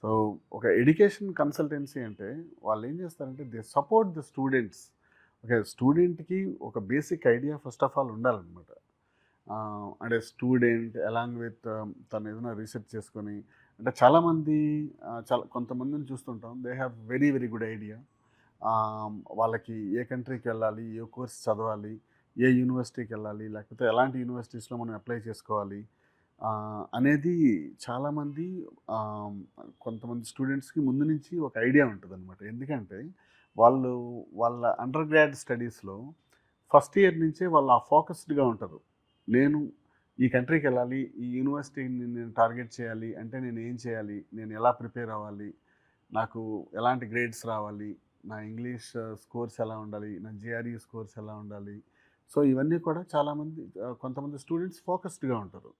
So, ఒక education consultancy అంటే వాళ్ళేం చేస్తారంటే they support the students. Okay. స్టూడెంట్‌కి ఒక basic idea first of all ఉండాలనమాట. అంటే స్టూడెంట్ అలాంగ్ విత్ తను ఏదైనా రీసెర్చ్ చేసుకొని అంటే చాలామంది చాలా కొంతమందిని చూస్తుంటాం. They have very, very good idea. వాళ్ళకి ఏ కంట్రీకెళ్ళాలి, ఏ కోర్స్ చదవాలి, ఏ యూనివర్సిటీకెళ్ళాలి, లేకపోతే ఎలాంటి యూనివర్సిటీస్‌లో మనం అప్లై చేసుకోవాలి అనేది చాలామంది ఆహ్, కొంతమంది స్టూడెంట్స్‌కి ముందు నుంచి ఒక ఐడియా ఉంటదనమాట. ఎందుకంటే వాళ్ళు వాళ్ళ అండర్ గ్రాడ్ స్టడీస్‌లో ఫస్ట్ ఇయర్ నుంచే వాళ్ళు ఆ ఫోకస్డ్‌గా ఉంటారు. నేను ఈ కంట్రీకెళ్ళాలి, ఈ యూనివర్సిటీని నేను టార్గెట్ చేయాలి అంటే నేను ఏం చేయాలి? నేను ఎలా ప్రిపేర్ అవ్వాలి? నాకు ఎలాంటి గ్రేడ్స్ రావాలి? నా ఇంగ్లీష్ స్కోర్స్ ఎలా ఉండాలి? నా జీఆర్ఈ స్కోర్స్ ఎలా ఉండాలి? సో, ఇవన్నీ కూడా చాలామంది కొంతమంది స్టూడెంట్స్ ఫోకస్డ్‌గా ఉంటారు.